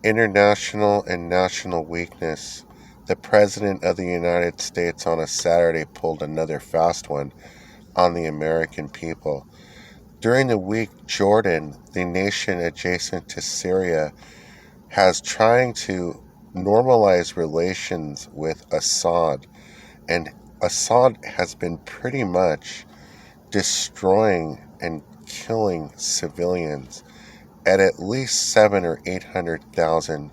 international and national weakness, the President of the United States on a Saturday pulled another fast one on the American people. During the week, Jordan, the nation adjacent to Syria, has trying to normalize relations with Assad, and Assad has been pretty much destroying and killing civilians at least 700,000 or 800,000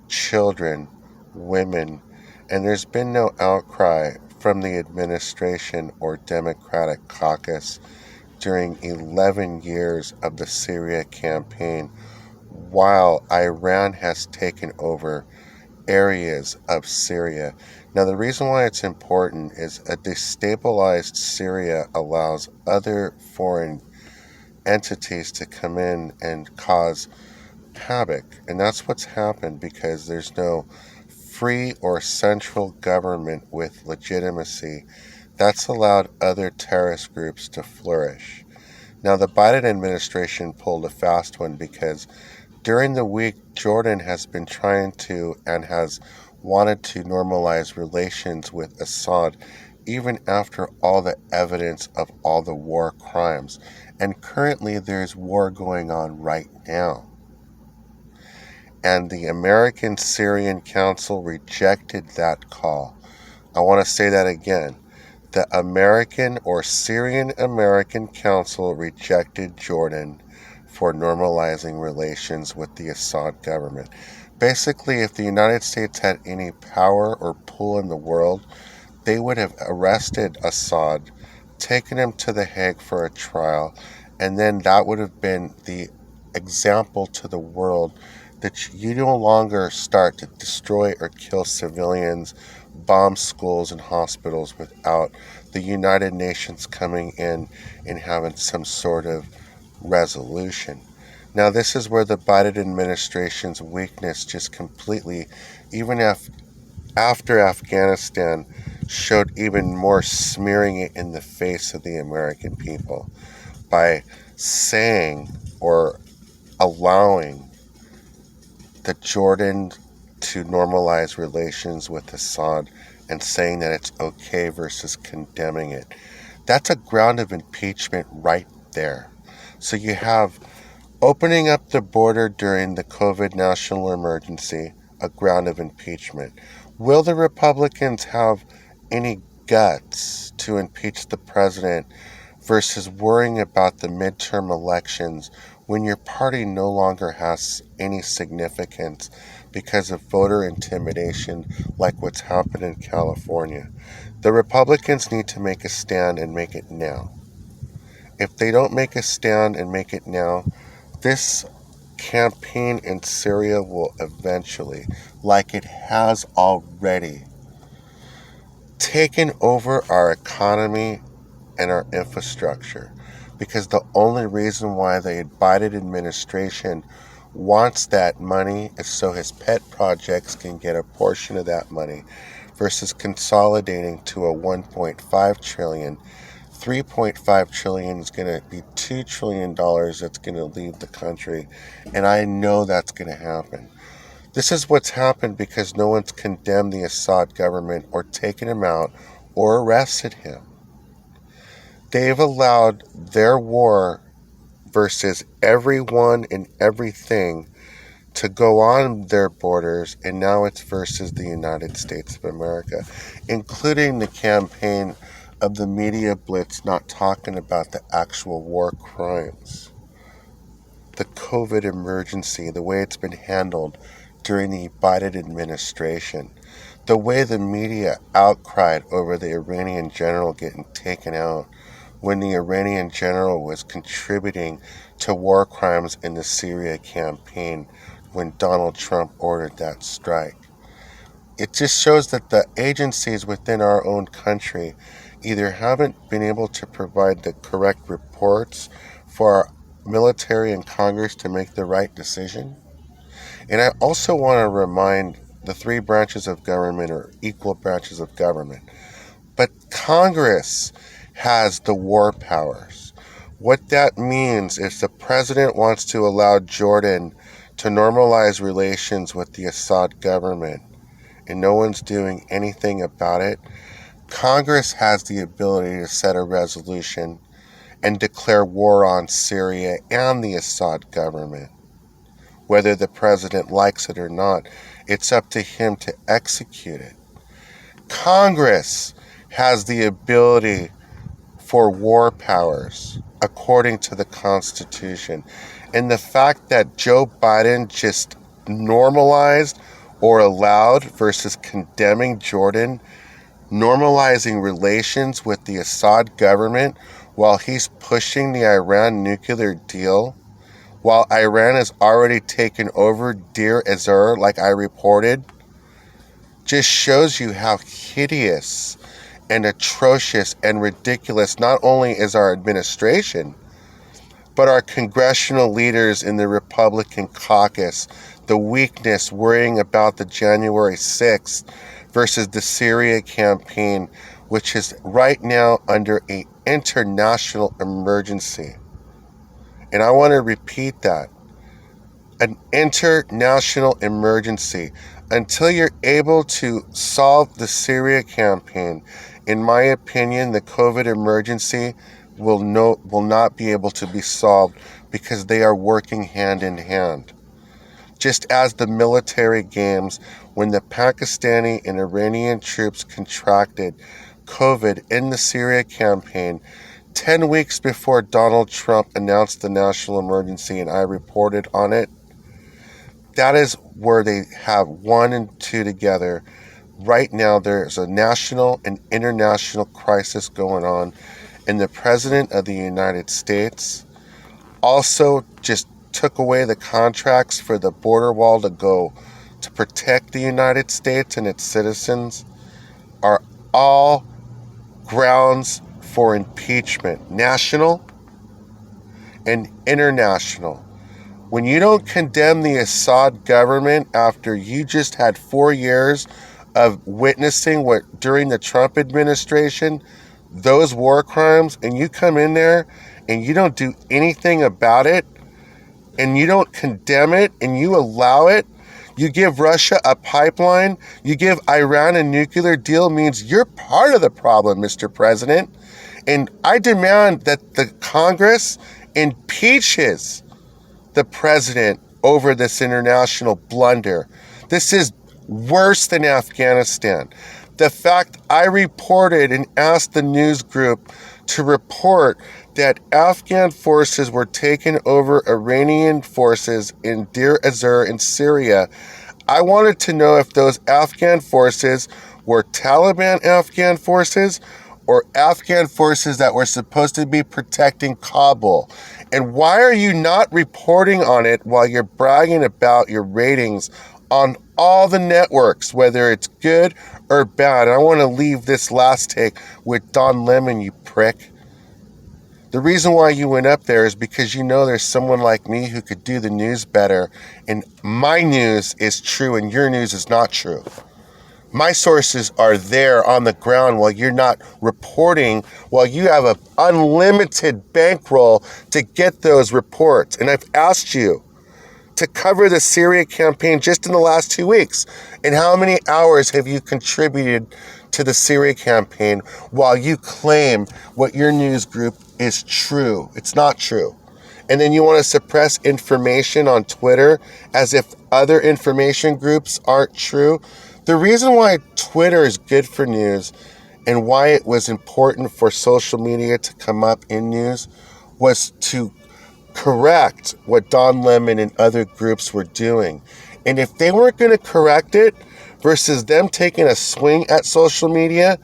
children, women, and there's been no outcry from the administration or Democratic caucus during 11 years of the Syria campaign, while Iran has taken over areas of Syria. Now, the reason why it's important is a destabilized Syria allows other foreign entities to come in and cause havoc. And that's what's happened because there's no free or central government with legitimacy. That's allowed other terrorist groups to flourish. Now, the Biden administration pulled a fast one because during the week, Jordan has been trying to and has wanted to normalize relations with Assad even after all the evidence of all the war crimes. And currently, there's war going on right now. And the American Syrian Council rejected that call. I want to say that again. The American or Syrian American Council rejected Jordan for normalizing relations with the Assad government. Basically, if the United States had any power or pull in the world, they would have arrested Assad, taken him to The Hague for a trial, and then that would have been the example to the world that you no longer start to destroy or kill civilians, bomb schools and hospitals without the United Nations coming in and having some sort of resolution. Now, this is where the Biden administration's weakness just completely, even after Afghanistan, showed even more smearing it in the face of the American people by saying or allowing the Jordan to normalize relations with Assad and saying that it's okay versus condemning it. That's a ground of impeachment right there. So you have opening up the border during the COVID national emergency, a ground of impeachment. Will the Republicans have any guts to impeach the president versus worrying about the midterm elections when your party no longer has any significance because of voter intimidation like what's happened in California? The Republicans need to make a stand and make it now. If they don't make a stand and make it now, this campaign in Syria will eventually, like it has already, taken over our economy and our infrastructure, because the only reason why the Biden administration wants that money is so his pet projects can get a portion of that money versus consolidating to a 1.5 trillion. 3.5 trillion is going to be $2 trillion that's going to leave the country, and I know that's going to happen. This is what's happened because no one's condemned the Assad government or taken him out or arrested him. They've allowed their war versus everyone and everything to go on their borders, and now it's versus the United States of America, including the campaign of the media blitz not talking about the actual war crimes, the COVID emergency, the way it's been handled during the Biden administration, the way the media outcried over the Iranian general getting taken out when the Iranian general was contributing to war crimes in the Syria campaign when Donald Trump ordered that strike. It just shows that the agencies within our own country either haven't been able to provide the correct reports for our military and Congress to make the right decision. And I also want to remind the three branches of government are equal branches of government. But Congress has the war powers. What that means is the president wants to allow Jordan to normalize relations with the Assad government, and no one's doing anything about it, Congress has the ability to set a resolution and declare war on Syria and the Assad government. Whether the president likes it or not, it's up to him to execute it. Congress has the ability for war powers according to the Constitution. And the fact that Joe Biden just normalized or allowed versus condemning Jordan, normalizing relations with the Assad government while he's pushing the Iran nuclear deal, while Iran has already taken over Deir ez-Zor, like I reported, just shows you how hideous and atrocious and ridiculous not only is our administration, but our congressional leaders in the Republican caucus, the weakness worrying about the January 6th versus the Syria campaign, which is right now under an international emergency. And I want to repeat that. An international emergency. Until you're able to solve the Syria campaign, in my opinion, the COVID emergency will not be able to be solved because they are working hand in hand. Just as the military games, when the Pakistani and Iranian troops contracted COVID in the Syria campaign, 10 weeks before Donald Trump announced the national emergency, and I reported on it, that is where they have 1 and 2 together. Right now, there's a national and international crisis going on, and the President of the United States also just took away the contracts for the border wall to go to protect the United States and its citizens are all grounds for impeachment, national and international. When you don't condemn the Assad government after you just had 4 years of witnessing what during the Trump administration, those war crimes, and you come in there and you don't do anything about it, and you don't condemn it, and you allow it, you give Russia a pipeline, you give Iran a nuclear deal, means you're part of the problem, Mr. President. And I demand that the Congress impeaches the president over this international blunder. This is worse than Afghanistan. The fact I reported and asked the news group to report that Afghan forces were taking over Iranian forces in Deir ez-Zor in Syria, I wanted to know if those Afghan forces were Taliban Afghan forces or Afghan forces that were supposed to be protecting Kabul. And why are you not reporting on it while you're bragging about your ratings on all the networks, whether it's good or bad? And I want to leave this last take with Don Lemon, you prick. The reason why you went up there is because you know there's someone like me who could do the news better, and my news is true and your news is not true. My sources are there on the ground while you're not reporting, while you have an unlimited bankroll to get those reports. And I've asked you to cover the Syria campaign just in the last 2 weeks. And how many hours have you contributed to the Syria campaign while you claim what your news group is true? It's not true. And then you want to suppress information on Twitter as if other information groups aren't true. The reason why Twitter is good for news and why it was important for social media to come up in news was to correct what Don Lemon and other groups were doing. And if they weren't going to correct it versus them taking a swing at social media,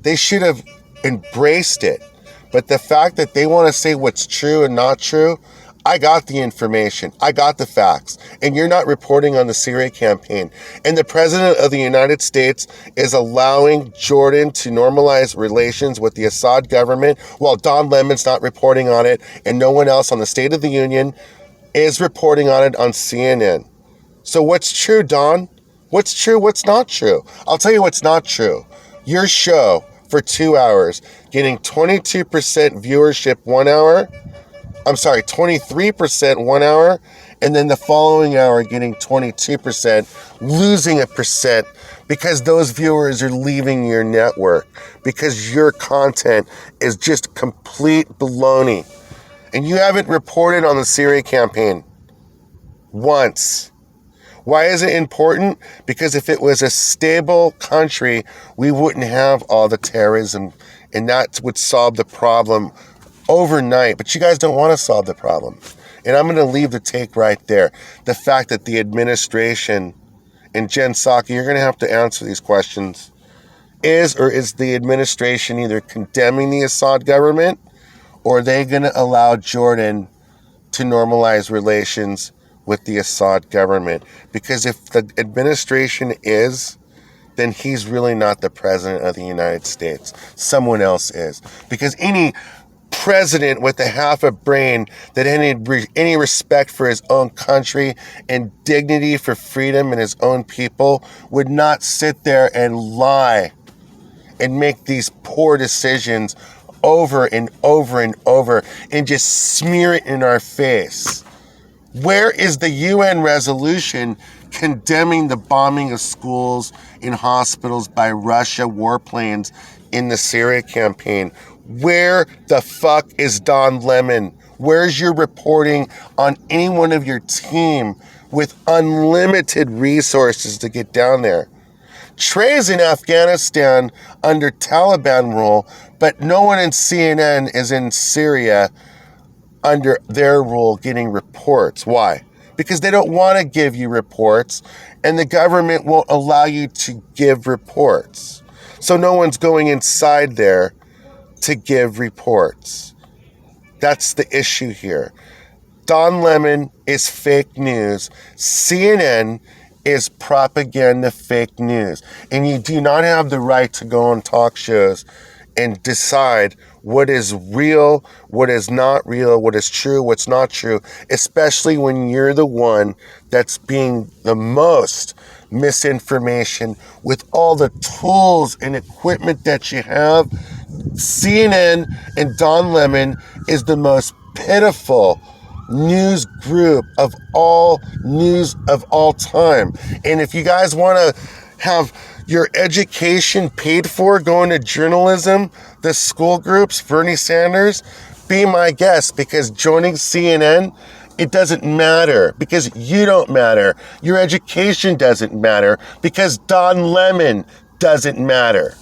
they should have embraced it. But the fact that they want to say what's true and not true, I got the information. I got the facts. And you're not reporting on the Syria campaign. And the President of the United States is allowing Jordan to normalize relations with the Assad government while Don Lemon's not reporting on it and no one else on the State of the Union is reporting on it on CNN. So what's true, Don? What's true? What's not true? I'll tell you what's not true. Your show for 2 hours getting 22% viewership 1 hour 23% 1 hour, and then the following hour getting 22%, losing a percent because those viewers are leaving your network because your content is just complete baloney. And you haven't reported on the Syria campaign once. Why is it important? Because if it was a stable country, we wouldn't have all the terrorism, and that would solve the problem overnight. But you guys don't want to solve the problem. And I'm going to leave the take right there. The fact that the administration, and Jen Psaki, you're going to have to answer these questions. Is the administration either condemning the Assad government, or are they going to allow Jordan to normalize relations with the Assad government? Because if the administration is, then he's really not the president of the United States. Someone else is. Because any president with a half a brain that had any respect for his own country and dignity for freedom and his own people would not sit there and lie and make these poor decisions over and over and over and just smear it in our face. Where is the UN resolution condemning the bombing of schools and hospitals by Russia warplanes in the Syria campaign? Where the fuck is Don Lemon? Where's your reporting on any one of your team with unlimited resources to get down there? Trey's in Afghanistan under Taliban rule, but no one in CNN is in Syria under their rule getting reports. Why? Because they don't want to give you reports, and the government won't allow you to give reports. So no one's going inside there to give reports. That's the issue here. Don Lemon is fake news. CNN is propaganda fake news. And you do not have the right to go on talk shows and decide what is real, what is not real, what is true, what's not true, especially when you're the one that's being the most misinformation with all the tools and equipment that you have. CNN and Don Lemon is the most pitiful news group of all news of all time. And if you guys want to have your education paid for going to journalism, the school groups, Bernie Sanders, be my guest, because joining CNN, it doesn't matter, because you don't matter. Your education doesn't matter, because Don Lemon doesn't matter.